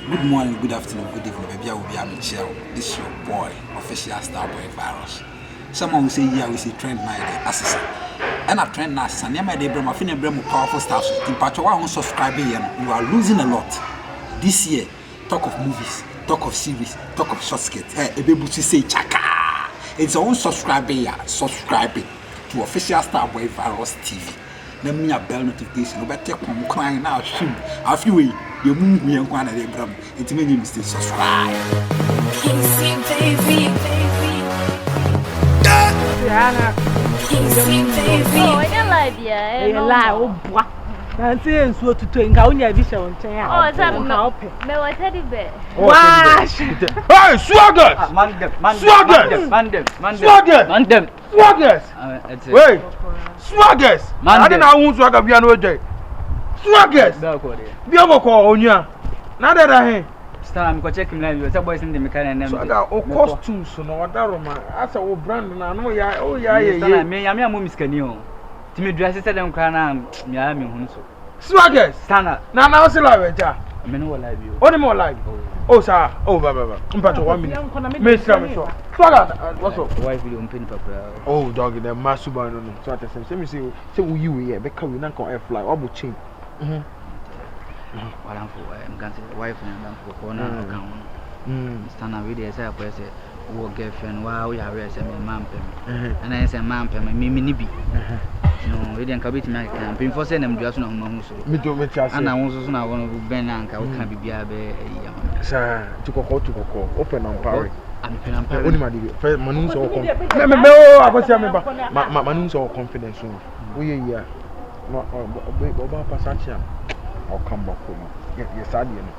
Good morning, good afternoon, good evening, baby. I will be Michelle. This is your boy, official Starboy Virus. Someone will say, yeah, we say trend night, assassin. And a trend night, and my day, Brahma, Finn, Brahma, powerful stars. In part, you are losing a lot. This year, talk of movies, talk of series, talk of short skits. Hey, a baby to say, chaka. It's our own subscribing to official Starboy Virus TV. Let me a bell notification. But take one crying now, shoot. A few way, you move me and one of them. It made you still subscribe. Kissy, baby. Kissy, baby. Oh, I like you. You lie, oh boy. I'm saying so to twink. I only vision on chair. Oh, it's a me teddy bear. Wash. Hey, swaggers! Swaggers! Wait, swaggers! I didn't know who swagger be an day. Swaggers! Be able to call on you. Now that I hear. I'm going to check him live. You're boys in the mechanic. So I got all costumes, so no other man. As a brand, and I know, yeah, oh, yeah, I'm a Miss Canyon. Timmy dresses said I'm crying. Miami, Swaggers! Stand up. Now, I see like that. I mean, what live you? Only more like. Oh, sir. Oh, Baba. I'm about 1 minute. Miss Swagger, what's up? Wife will open papa. Oh, doggy, the master band. So I say, let me see. Say, you here? Because we not going to fly. What about chain? What I'm for, I'm going to wife and I'm for corner account. Stand up with the say, I say, oh, girlfriend, wow, we are raising a man. And I say, man, me be. No, we didn't come to my camp. Before saying them, just no more. Me too, me too. And I also know one of Ben and I can be a sir, to go, open on power. I'm feeling only my dear. Manus or confidence. I was saying, Manus or confidence. We are not Passaccia. I'll come back home. Yes, I didn't.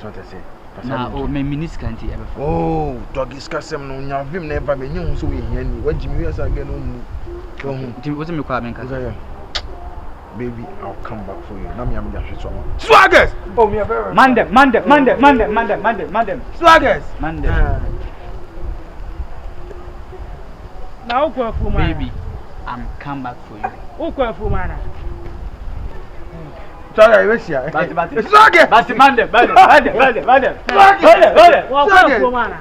So to say. Now, oh, my miniscanty ever. Oh, dog is custom on your vim never been you, so we hear you. What Jimmy has again on. It wasn't requirement, baby, I'll come back for you. Nam Swaggers! Oh, me a very Monday. Swaggers! Monday. Now, go for my baby. I'm come back for you. Oh, go for my. Sorry, I wish you. But Swaggers! But Monday. Walk for man.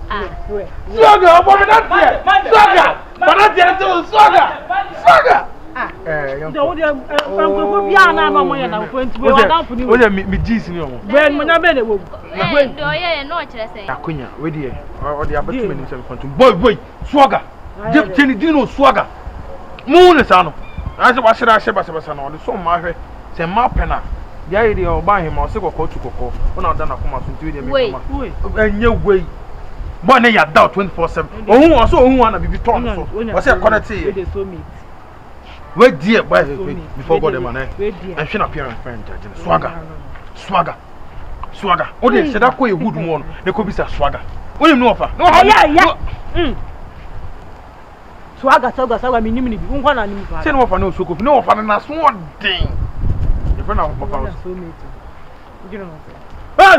Swagger, I'm not here. Swagger! But not yet, Swagger! Don't go beyond our money and I'm going to go down for you. What are me, Jesus? When I made it, Akunya, wait here. Or the opportunity in front of boy, Swagger. Dino Swagger. Moon is on. As I was I said, on the song, my say, Marpena. The idea of buying him or so called to Coco. When I've done a commerce to them. Wait, and your way. But they are doubt 24/7. Oh, who also want to be torn. What's your quality? Wait, dear, boy, before God, the man, and she appear and friend, Swagger. Oh, they said that way a good one. There could be a swagger. What do you know of her? No, yeah. Swagger, me, you want to know. Say no for no so no for na small thing. The friend of Papa. You know.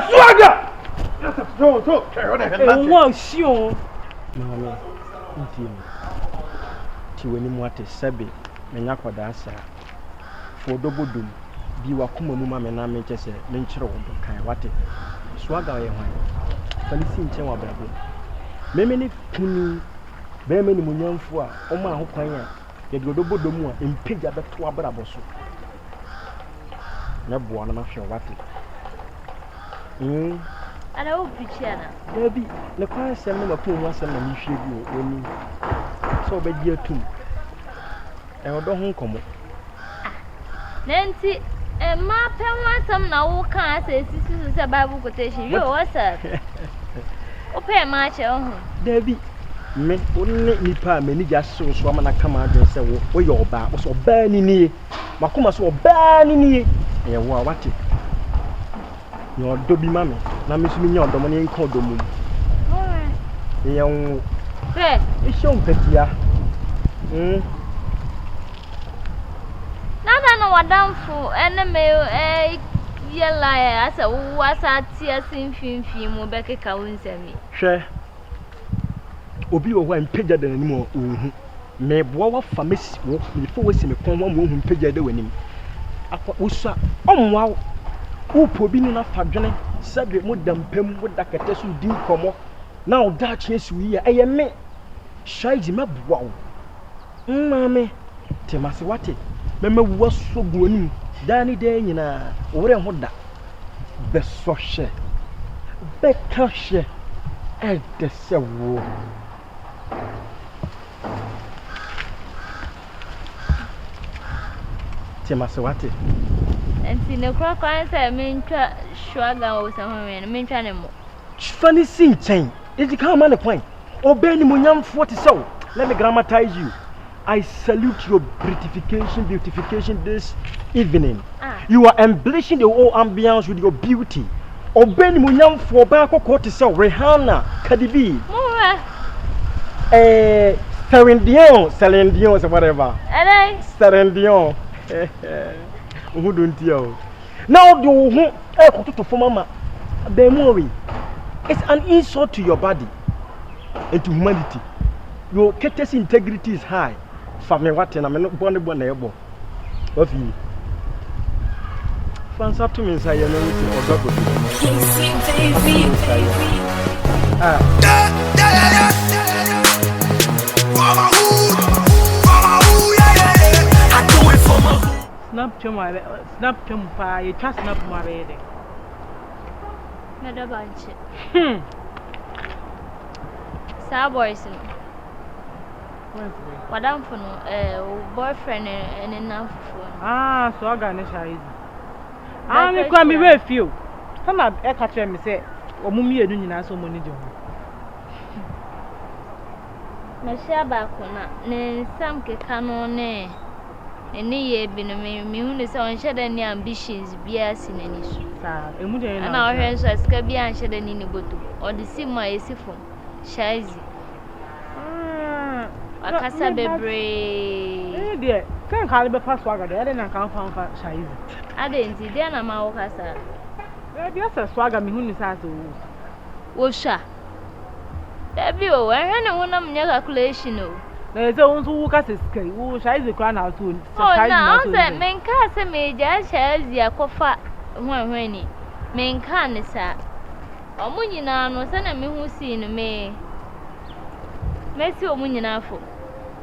Swagger! So, Oh, sure. Mamma, indeed. She went in what is Sabi, Menaka Dasa. For double doom, be Wakuma Mumma and I may just say, Venture on the kind what it. Swagger, Felicity in Chewa Bravo. Many Puni, very many Munyan for Oma Hokaya, yet go double doom and pig at the Tua Braboso. Never one of your what it. I don't picture. Baby, the choir send them a poem once and you should do when you so bad year too. And don't come. Nancy, and my pen wants some now can't say this is a Bible quotation. You was a open match. Debbie, me only nipa many just so swam and I come out and say, oh, your back was so burning. Makuma so burning. And what it? Your Dobby mammy, now Miss Mignon, the money in Codomu. Young, it's young Petia. Now I know what down for enemy, yellow as a was a tear sin film, Rebecca Cowins and me. Share. Obi or one pigeon anymore. May bow for Miss before we see me come one woman pigeon doing him. I was so, oh, wow. Upo bi na fadwene sebe mo dampem wo dakete so di komo na o da chiesu yi eye me shaiji mabua wo mmame temase wate mema wuwa so buonim dani de nyina wore ho da be so hye be ka hye e de se wo temase wate enti ne kura kwan se mentwa shwaga wo se ho me mentwa ne mo funny sin chain it can man the point obey ni munyamfo te sew let me grammatize you. I salute your beautification this evening. You are embellishing the whole ambience with your beauty. Obey munyam for back or to sell Rihanna, Cardi B. Celine Dion, or whatever. Celine Dion. Who don't you? Now do to for mama. It's an insult to your body and to humanity. Your courtesy integrity is high. Family what and I'm not born ebo. What you? Fans up to me inside your nose or dog. Snap to my you trust snap my baby. Not a bunch. Sir boys. Madam for no boyfriend and enough for so I got no size. I'm coming with you. Some of a catcher me say, or mummy doing so many do. Na share back on ne some canon any year been a me who is on shed any ambitions be as in any issue. And our hands are scabby and shed any go to or the sim my siphon. Shazy. Akasa bebre dear can call be pass swagger there then can found for Shazy. I didn't see then I'm our casa. Maybe a swagger me who is as Wosha. There be a one of your calculation. There's a one who cast his sky, who Shazy crown out to. Oh, now that men cast a major shares the aquafa when men can, sir. Omunina no send a me who seen me. Messi Omunina for.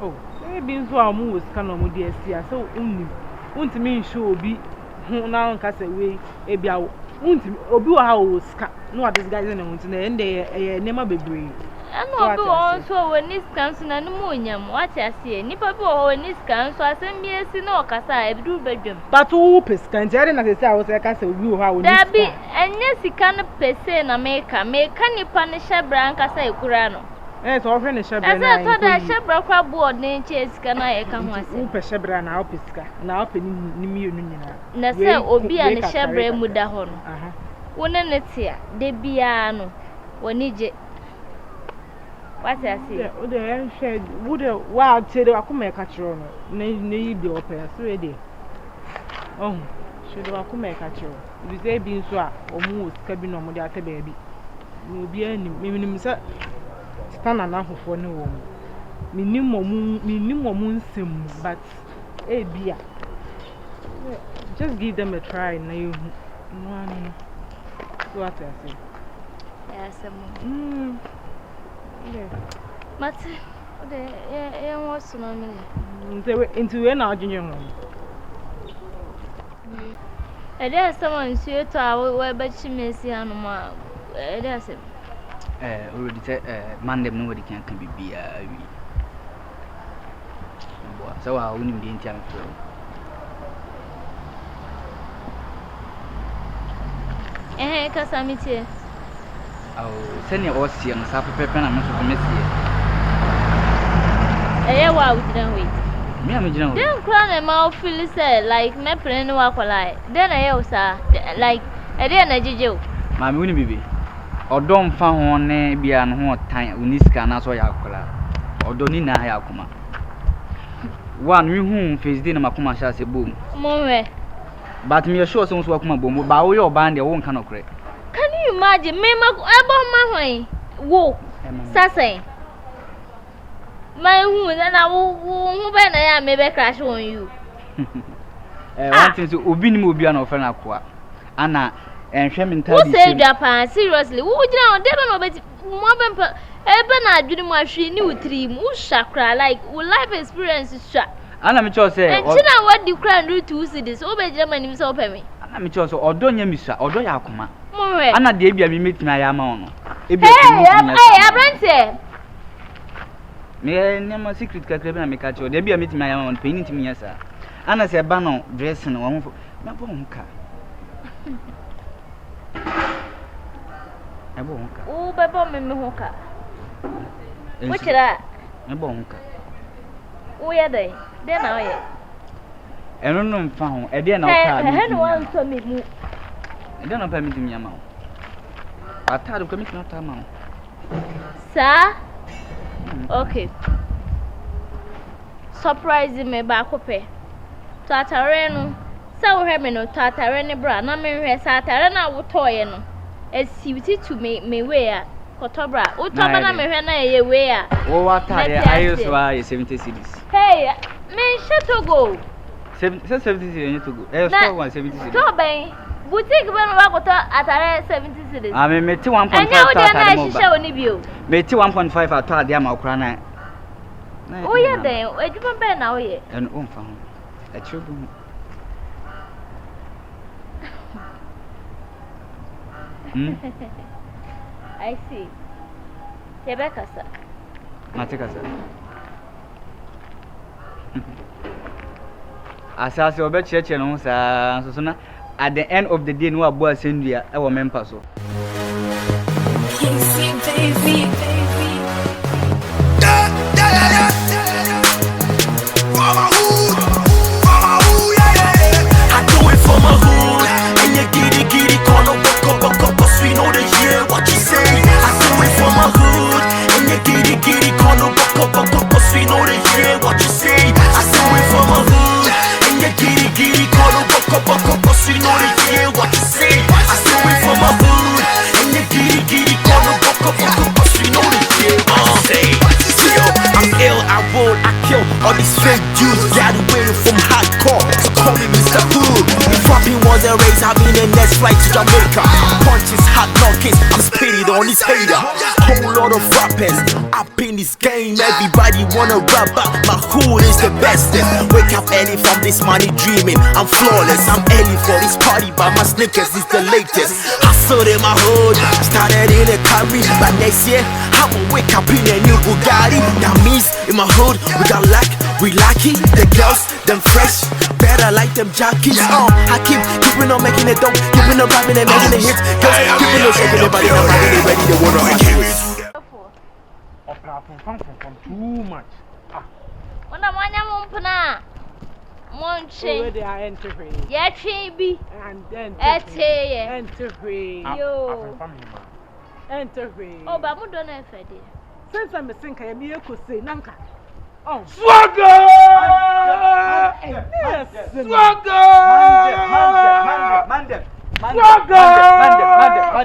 Oh, maybe so our moves can no dear see so only. Won't mean show be who now cast away a biao. Won't obi how ska no this guys in the end they never be brave. And no also when this comes in an ammonium, what I see, Nipper when this comes, so I send me a sin or cassa, I do bedroom. But who pescan, Jerry, as I was a castle, you how there be, and yes, he can't pay in America, make can you punish a branca say Curano? Yes, often a shabby. As I thought I shall broke board, nature can I come once. Peshabra now, Pisca, now penny Nimu. Nasa Obi and a shabre mudahon. Wouldn't it here? De Biano, when you what I see? Oh, the air shed would a wild say I could make a tron. Nay, be open, so ready. Oh, should I could make a tron? If they being so, or moose cabin on the other baby. Will be any minimum stand enough for no woman. Minimum sim, but a beer. Just give them a try, now you one. What I say? Yes, but there was no into when our junior home. There's someone sweet to our but she may see animal. There's already said, Monday nobody can be so I wouldn't be in time for. Eh, Casamity. Oh, send your Ossie and Sapper Pepper and Miss Eh, why we didn't wait? Me, I'm a then crown and mouth feel said like my friend walk alive. Then I sir, like a dear Najijo. My moony baby. Or don't found one be an hot time when this can as well. Or don't need Yakuma. One new home face dinner Macuma shall say boom. Moe. But me assure some Wakuma boom, bow your band, your own cannot crack. Can you imagine me about my way? Whoa, Sassay. My wound and I will when I may crash on you. One thing to Ubin will be an offer aqua. ana enhwe me Who say Japan seriously? Who jina on dey no be mo be ebe na adwene mu ahwe ni utri mu shakra like life experience sha. Ana me cho say Enchina what the crown do to see this. Obe jina manim say ope me. Ana me cho say odo nya misua, odo ya akoma. Mo we. Ana de bia me metina ya ma ono. Ebia Hey, abrante. Me nema secret kakra bi na me ka cho. De bia metima ya ma ono, penin timi ya sa. Ana say ba no dress no wo me bo nka. Ebo nka. O bebo me hoka. Wachira. Ebo nka. O ye dey. Dey na o ye. Eno no mfa ho. E dey na o ka mi. He no wan so me mu. E dey na pa mi timi ya ma o. Atade ko mi timi ta ma o. Sir? Okay. Surprise me ba ko pe. Tatare no. Sa wo hwe me no tatare ne bra na me hwe sa tatare na wo toye no. Esiwiti to me we a kotobra. Wo toba na me hwe na ye we a. Wo wa tare ayo so a 70 cedis. Hey, me shetogo. 70 cedis to go. Store 170 cedis. To ben. Boutique be no ba koto atare 70 cedis. Ah me meti 1.5 Anya wo to dia na atare mo shisha ba. oni bio. Meti 1.5 ato ade ama okra na. O ye den, edwuma be na o ye. En o mfa ho. E chubu. I see. Rebecca sir. Matika sir. Asase obe cheche no sa so na at the end of the day no abo asendua e wo mempa so. Baby. All these fake Jews got away from hardcore, so call me Mr. Hood. If rapping was a race, I'll be the next flight to Jamaica. Punches, hot knockers, I'm spitting on this hater. Whole lot of rappers up in this game. Everybody wanna rap, but my hood is the bestest. Wake up early from this money dreaming. I'm flawless, I'm early for this party, but my sneakers is the latest. Hustle in my hood, started in a carry, but next year I will wake up in a new Bugatti. That means in my hood we got luck, we lucky. The girls, them fresh, better like them jockeys. I keeping on making it dope, keeping on rapping and making it hits. Girls, keeping on shaking their body, now ready, ready, they wanna rock it. Too much. Ona mwanya mumpuna. Monche. Already I enter free. Yeah, chibi. And then Enter free. Yo. Enter free. Oh, but mu don't know if since I'm a sinker, I'm here to say Nanka. Oh, Swagger! Yes, Swagger! Mandem.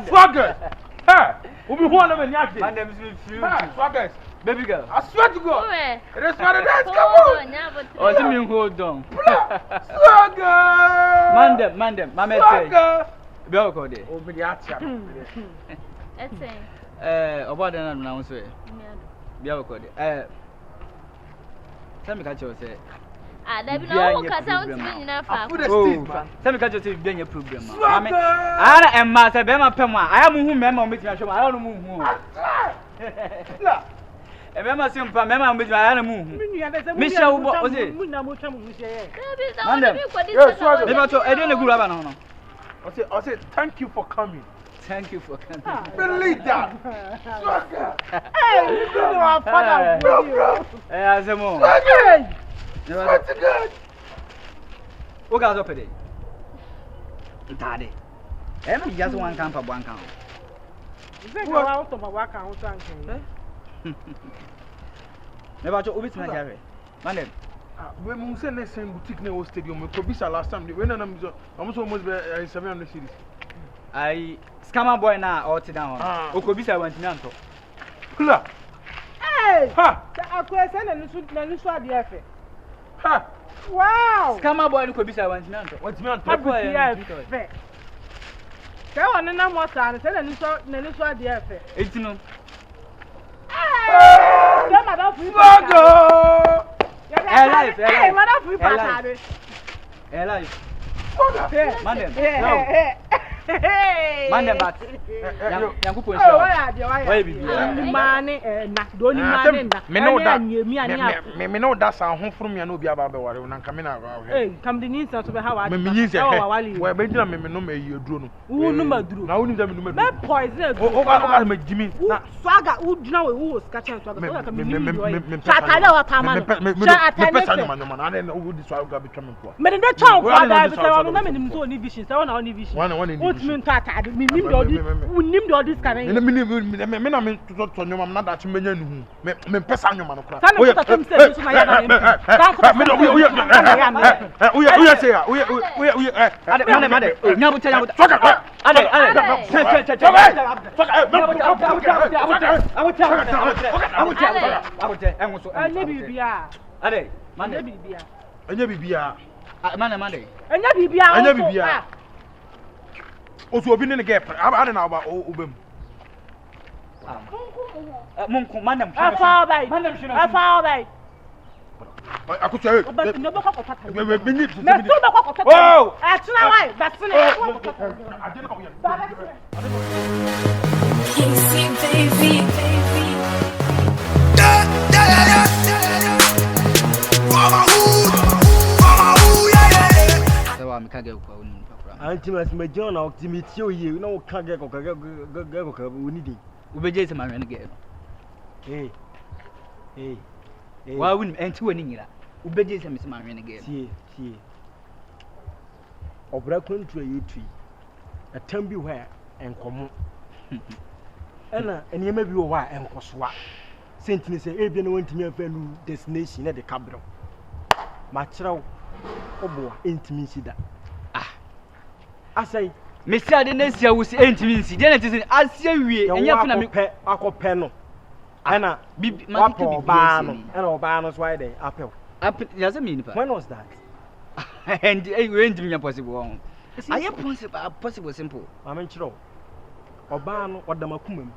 Swagger! Hey, we want to be Mandem is few. Swagger. Baby girl. I swear to God. It It is what it is. Come on. Oh, see me hold on. Swagger! Mandem. Mama say. Swagger! Be o ko de. Oh, me the atia. Obo de na wo so e. Be o ko de. Tell me catch you say. There be no kasa untimi nyina fa. Tell me catch you say be any problem. Mama. Ara emma say be ma pem a. Aya mu hu mema o metima hwe ma. Aya no mu hu. La. Emma simpa mema o metima aya no mu hu. Misha wo o say. Mandem. Me ba to e dey na guru aba no no. I say thank you for coming. Thank you for coming. Believe that. Swagger. hey, you know our father for you. Azemo. Swagger. Swear to God. O ga zo pede. Ntade. Em just one camp for one camp. You think I want to work out something? Me ba to obi tina jare. Mandem. When we say next time boutique na stadium, we could be last time. When I'm almost 700 cities. I scammer boy na all sit down. Okobisa wantimi anto. Kula. Hey! Ha! I could send a new sword the effort. Ha! Wow! Scammer boy no kobisa wantimi anto. What's me on Bad top? boy. Say one na mo san, say na ni so ade efe. Etino. Say madam free pass. Life. Hey, madam free pass. Life. Madam. Mandem back. Yanku po Oh, nsha. why bibi? Mane na do ni mane na. Me know that. Me know that sound home from me no be about be worry na nka me na wa. Eh, come the needs to be how I. Me nyinse he. We be gina me no me yi aduro no. Wo no maduro. Na woni da me no maduro. Me poison. O ka me jimi. Na swaga wo gina we wo skacha swaga. So ka me me Chata na wa pama no. Chata me pesa no man na na wo di swaga be twam po. Me de twa kwa da be say na me nim so ni vision. Say na ni vision. One Me ntata de me nim de odi. We nim de odi scan. Me na me to nyoma na da chi menya nu. Me pesa nyoma no kra. Oye so na ya na. Me do oye say ya. Oye Mande. Nyabuta. Oso obi ne ne gap. Ade na oba obem. Munku mandem. Afa bai. Akutu e. No be kokota. Me ni. Me so be kokota. Oh! Atuna wai, basine. Ade na oya. Casey, baby. Antimas Majon optimity you know can't get winning. Ubeje se manwe nge. Wa win enti wani nyira. Ubeje se me manwe nge. See. Obra kontra yetui. Atambi where enkomo. Ena eniyema bi wo wa enkosoa. Sentini se ebia na wantimi afanu destination na de kabro. Ma kirawo obo entimi sida. Asai Mesi ade na sia wo si entimi nsi de na tisi asia wie enya funa me akopɛ no ana wapo ba no ana oba no so why dey apel ya se me nipa when was that and we entimi possible one aye possible simple amen chiro oba no odamakuma mu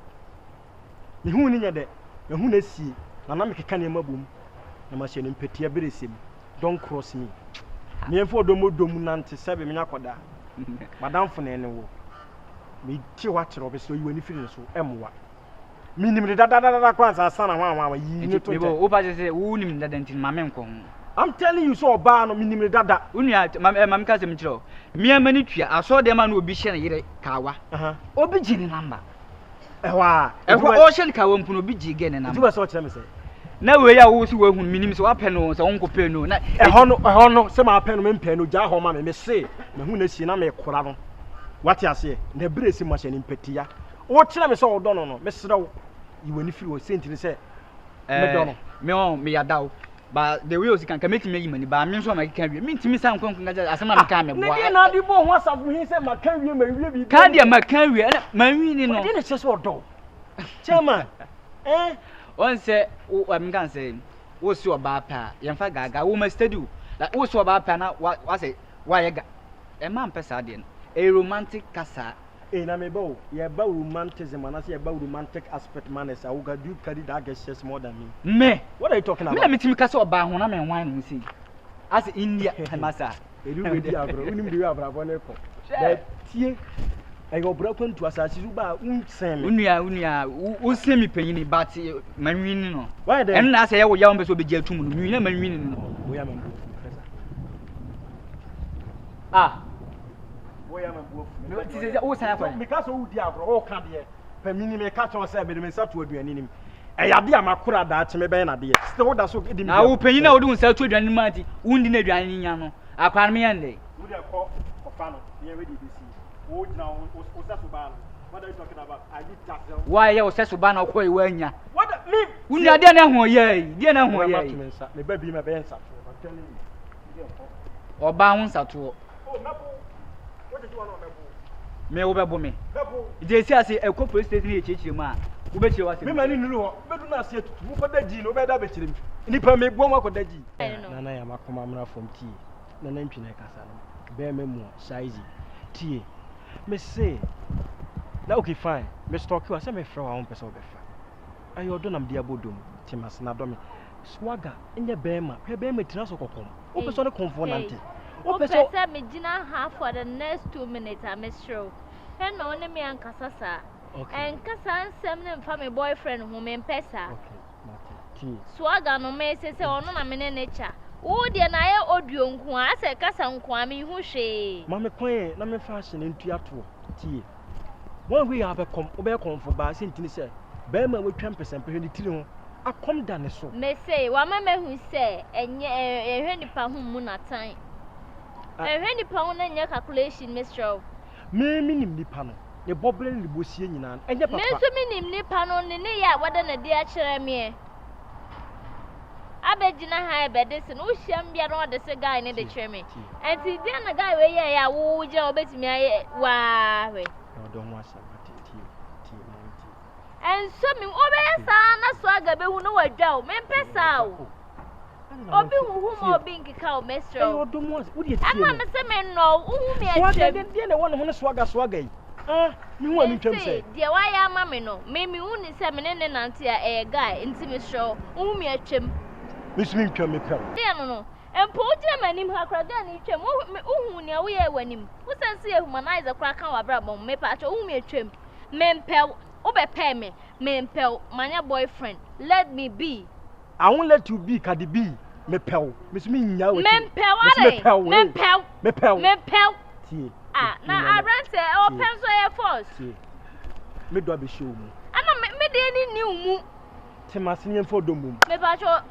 me hu ni nya de me hu na sie na me keka ne mabom na ma hye ne mpetia beresem don't cross me me enfo odomodom nante sebe me nyakoda Madam Funene wo. Me ti wa kire obeso yi wani firi so emwa. Minim de dada kwanza sana wa yi ni to. Bebo o pa se wo nim dada ntin ma men ko. I'm telling you so oba no minim de dada. Unua mam ka se me kire. Me amani tua aso de ma na obi hye ne yire kawa. Obi gi ni number. Ehwa o hye ne kawa mpu no obi gi ge ne number. Tuba so kire me se. Na we ya wo si wo hun minim se wa pɛ no se won ko pɛ no na ehɔ no se ma pɛ no me pɛ no gya hɔ ma me se me hu na si na me kora no wate ase na bere si ma hye ne mpetia wo kire me se wo dɔ no me serew yi wani firi wo sentini se me dɔ no me ya dawo ba the way o si kan ka make me yi mani ba me nso ma kan wie me ntimi san konkon ga asem na me kan me boa ne na di bo ho asafo hin se ma kan wie ma wie bi kan dia ma kan wie na ma wi ni no de ne se so dɔ chairman on say I'm going to say what's your bapa yamfa gaga wo ma study that what's your bapa na wa say why ga e man pesa de a romantic kasa na me bo ye ba romanticism and say ba romantic aspect manners I go do carry that gestures more than me what are you talking about me timi kasa oba ho na me wan no see as India masa e do we di abro unim di abro ne ko that tie ayo bra kwantu asase su ba unsem unua wo se mi panyini but manwini no why then en na say ye wo yawo be so be gi atum no nwina manwini no wo ya mambo wo ya mambo me ti se wo san afa because wo di agro wo ka de panyini me ka cho say be me sa to aduani nim e ya de amakora da che me be na de still da so edi na wo panyini na wo de sa to aduani ma ti wundi na aduani nya no akwan me yande wo de ko fa no ye we di bisi wo na wo sa so ba no what are you talking about are you taxel why you say so ba na ko e wa nya what me wundi de na ho ye de na ho ye me ba bi me be nsa to I'm telling you oba ho nsa to mebo what did you want mebo me wo bebo me mebo je si ase ekọ police station e chechire mu a wo be chire wa se me mani nuru ho bedu na ase tutu wo koda ji no be da be chire mi nipa me buo mo koda ji na ya makoma mra from tea na ntwi na kasa no be me mu size tie me say na okay fine me stalk you I say me frɛ wa on pɛ sɛ obɛfa ayo do nam dia bodom timas na do me swagger enye bema hwɛ bema tina so kokom o pɛ sɛ ne confronante o pɛ sɛ me gina half for the next 2 minutes I miss show and no ne me ankasa sa en kasa nsɛm ne mfa me boyfriend ho me mpesa okay mate swagger no me say ono na me ne nature wo de na ye audio nko a se kasa nko a me hu hwe ma me kwan na me fashion ntu ato tie one way have come obe comfort ba se ntini se bema we twam pese mpehwe ni tiri ho akom da ne so me say wa ma me hu se enye ehwe nipa hu mu na tan ehwe nipa hu na nya calculation mr me minim nipa no ne boble ne bosie nyina enye papa me so minim nipa no ne ya wada na dia kire me abegina ha ebedese no hyiam bia no de se guy ne de kire me enti dia na guy we ye ya wo gina obetimi aye wa we no don wa sa tie and so me obey sa na so aga be hu no wadwa o me pesa o obi hu mo obi nkika o mestro e odom wa wo de tie ama me se me no hu me atwem dia na won ho ne swagger yi me hu ami twem se dia wa ya ama me no me hu ni se me ne nante a guy nti me sro hu me atwem me sumi twem me pɛ dia no empo uje manim ha kra dia ni twem hu ni a wo ye wanim wo sense ye humanize kra kan wa bra bom me pa cho hu me atwem me mpɛ Obe me mpel my boyfriend. Let me be. I won't let you be Cardi B. Me pel. Miss me nya we. Me pel. Me pel. Tie. Ah, na I ran say o pencil air force. Tie. Me do be show mu. Ana me dey ni new mu. Temase nyem fo do mu. Me ba cho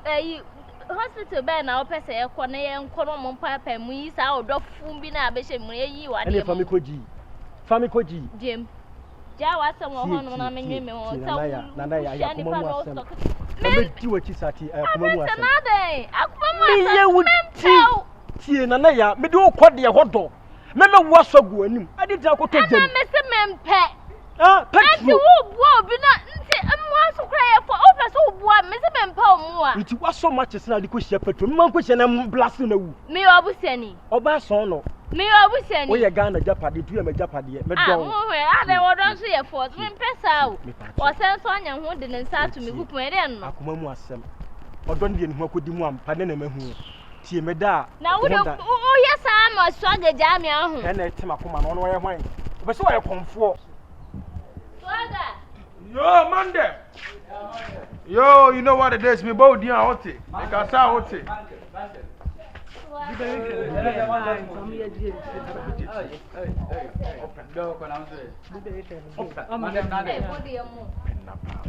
hospital be na o pese e kɔ na ye nkɔ no mo papa mu yi sa o do fun bi na abehye mu yi wa de. Ele fami koji. Jem. Ja wasem wo hono na menwe me ho nana ya akoma mu asem me ti wachi sati akoma mu asem nana akoma mu asem me ye wuti tie nana ya me de okode hodo me wu asogu anim ade ti akoto jam na me se me mpe pet fu wo buo bi na nti mu aso kra ye fo o pese wo buo me se me mpe o mu a nti waso matches na de ko hia petro me man ko hia na blast na wu me obusiani oba so no me obusiani wo ye Ghana japade tu ye me japade me don we ade wo don so ye fo me pesa o o sen so anya ho de ne nsa to me kupu e de no akoma mu asem odon de ne ho akodi mu ampa ne na mahu tie me da na wo o ye sa ma so agaja me ahu e na etim akoma no no ye hwan obe so wo ye konfo Swaga Yo, Monday. Yo, you know what it is? Me bow dia hote. Me ka sa hote.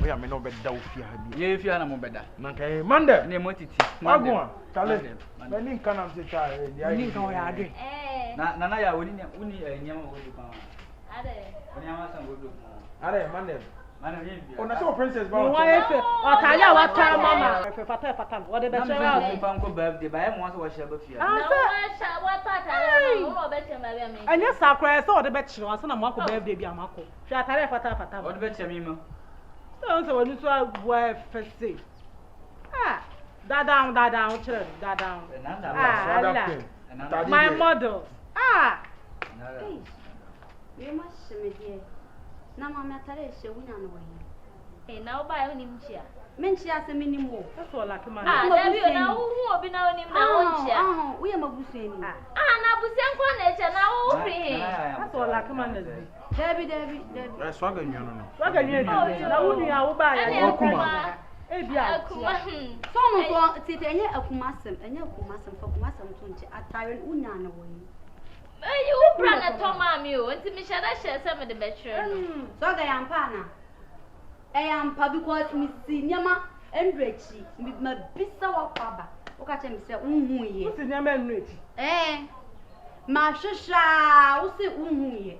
We are me no bed down fear. Ye fear na mo beda. Manke Monday. Ne mo titi. Wagwa. Kale. Me nin kana se cha e. Nin kan ya ade. Na ya woni nyama wo di pa. ade Nyama san wo do. Are Monday. Oh, na so princess ba. Why efe? O tanya wa ta mama. Fata. What the best way out. Na pam ko birthday ba e mo so wo share ba fia. na wa ta tare na wo be chema be me Anya sakra so the bet chiro so na mo akọ birthday bi amako. Hwa tare fata. What be chema mo? So wani so wa fese. Down children, down. My model. Hey. We must me dear. Na mama tare she wunya no yi. na wo ba yo nim chia Menchi ase minim wo. That's all like man. da bi na wo hu obi na onim na wo chia Wo ye mabusu eni. na busen kwa na eche na wo free That's all like man is. David. Swaga nyo no. Swaga nyo na wo nua wo ba ya kuma bia. So no so tete enye akumasem fa akumasem to nche atare unya na wo yi. you wo bra na to ma mi o nti mi shada she se me de betre no So ga yampa na. Yampa because mi si nyama enrechi mi bisa wa kwaba. Wo ka che mi se unhu ye. Si nyama enrechi. Ma hwehwa wo se unhu ye.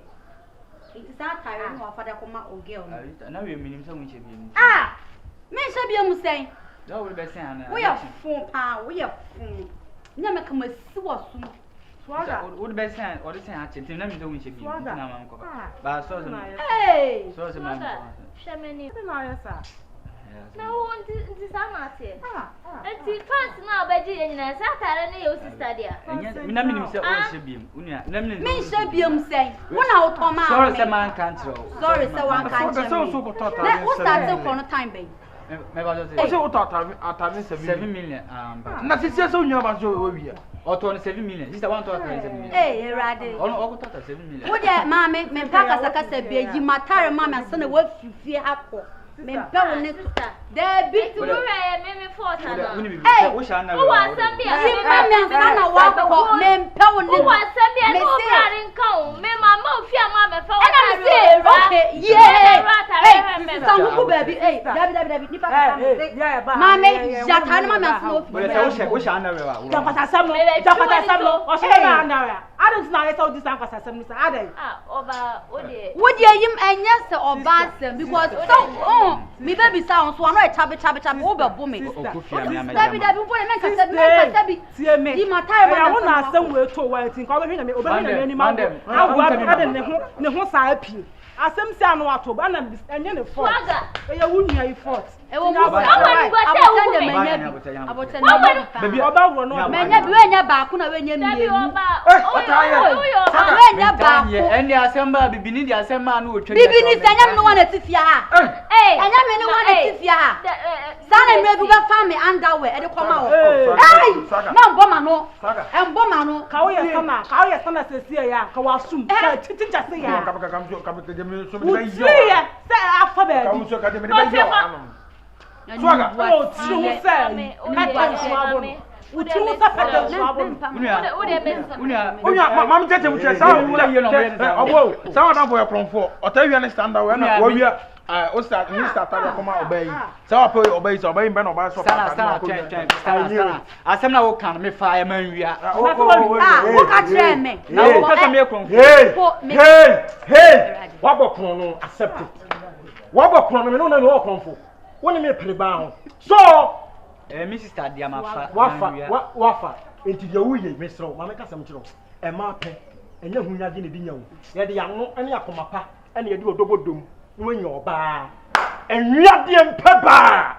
Nti sa atare no wa fada koma o girl no. Na we minim so mo che bi. Me sha bia mu sen. Da wo be sen ana. Wo ya fun pa, wo ya fun. Nyama kama si wo so. Swaga. Wo be sen, o de sen a chetim na mi so mo che bi. Na ma ko ba. Ba so so. Hey! So so ma. shemeni Na ya sa. na wo nti samate enti fast na obeji yenina satare ne yo sister dia mina minim se o shebiem unia na minim me shebiem sei wona utoma sorry se man can't throw sorry se wan can't so so botata na o start ko no time be me ba just say o se o atami 7 million na sisi so nyaa ba so o wi Auto 7 million. Sister want to 7 million. Eh, Rade. Oh, no, 7 million. Wo de mama me paka saka be ji matare mama se na wa fifie akọ. Me mpe wo ne sister. Da bi to wo re me force na. Eh, wo sha na. Wo asem bia. Ji mama sana wa akọ me mpe wo ne. Wo asem bia no kare nka o. Me mama ofi ama me fa wo. Na se okay. Yeah. Sangu ku baby. Eh, dabi ni paka sama. Mama ya tane mama so ofi. Wo sha na we wa. Japata samlo. O se na andara. I don't know how this am kwasa samlo sa adai. Oba ode. Wo de yim enya se oba asem because so me baby sound so I know a chabe wo be bo me. Dabi bo me kasa bi. Tie me. Di matare ma wo na asem we to wa tin ka obehwe na me obehwe na me ni ma. Awu ade ne ho sa api. Asem si anu ato ba na enye ne fault. Eya wunua yi fault. Ewo mu abotende menya bi. Abotende bi oba wo no. Menya bi wenya ba ku na wenya mienu. Wenya ba ku. Eni asem ba bibini di asem ma no otwa. Bibini sanya me no wana tifia ha. Enya me no wana tifia ha. Sana me bi ba fa me underwear e de koma wo. Na mboma no. Mboma no. Ka wo ye sana sesie ya ka wa sum. Ka titinja se ya. Utsiye se afa ba bi. so ka de me ba yo Swaga, oh, true say. Pattern swabon. True say pattern swabon. Unya, mama tete mu che sa wo ye no be. Obo, sa wa na boy kronfo. Otawia ne stand we na wo wia o start ni start ta koma obey. Sa wa pe obey so obey be no ba so pa. Sana. Asem na wo kan me fa ya man wia. Wo ka kire me. Na wo ka me kronfo. Hey. Wa bo kron no accept it. Wa bo kron no me no na wo kronfo. Woni me pereba ho so mi sister dia mafa wafa enti dia wuye mesro ma me kasam kiro e ma pe enya hunyade ne binya wo ye de yano ene akomapa ene ye de odobodom no anya oba enwiade empeba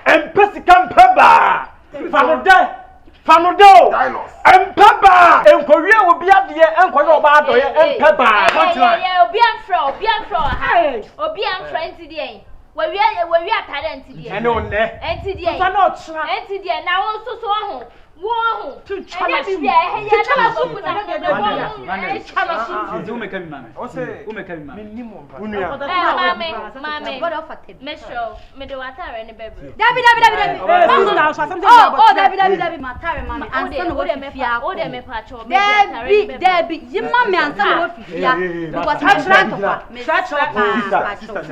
empesika empeba fanode empeba enkowie obi ade enkoye oba adoye empeba obi amfra ha obi amfra enti de we atare enti die ene onne enti die so na ochra enti die na wo soso ho wo ene bi dia he ya na so kuna na chama so nti umeka bi mama o se umeka bi mama minimum unia mame god of fate me show me do atare ne bebre dabi dabi matare mama ansa no wo fifia o de me pa cho me atare ne dabi yima me ansa no wo fifia because I try to pa me sister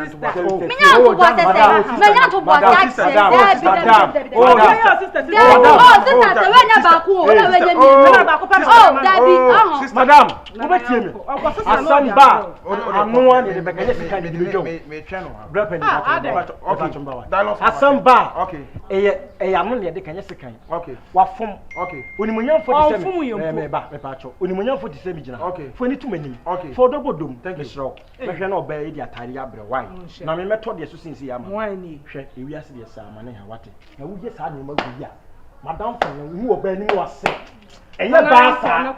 minya to bo sese minya to bo sese dabi sister wenya ba ku o na wenya mi na ba ku pa dabi madam wo betie me asamba anu an de beka ye sika de bejo me twa no bra pani okay asamba okay e anu de de kan ye sika okay wa fom okay onimunyam fo de se me ba me pa cho onimunyam fo de se mi gina fo ni tumanim fo dobodom me sro me hwe na oba e di atare abre why na me meto de so sinsi ya ma why ni hwe e wi ase de sa ma ne ha wate na wo je sa ne ma gu ya madam fo no hu oba ni mo ase eye ba sa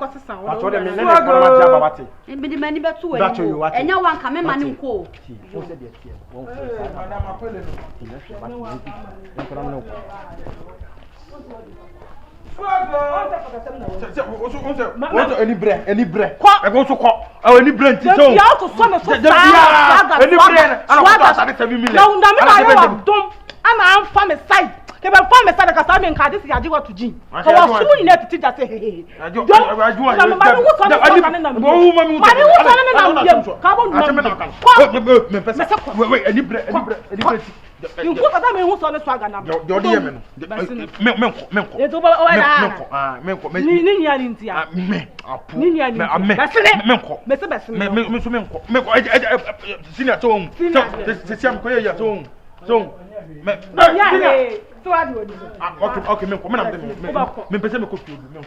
ato de me ne ne ko ma ja ba wate e bi di mani betu we enya wan ka me mani nko fo se de tie won fo madam akwele no ti na hwe ba ni ko na ko What any bread? I go to call. Any bread? So you have to son so any bread? I don't want to 7 million. Now, I'm from a side. Ke ba fa me sada ka sa me nka disi yaji watu jin ka wa su ni na titi ja se he ajo na ma wu so na na bo wu ma mi ma wu so na na biem ka bo nu me pesa wait any bread you go that me wu so na swaga na do de me no menko e to ba o na menko ni nya ni ntia me apo ni nya ni menko me se besi me so menko senior to on se siam ko ya to on yeah so adi woni okay me ko me na me pese me ko tuodu me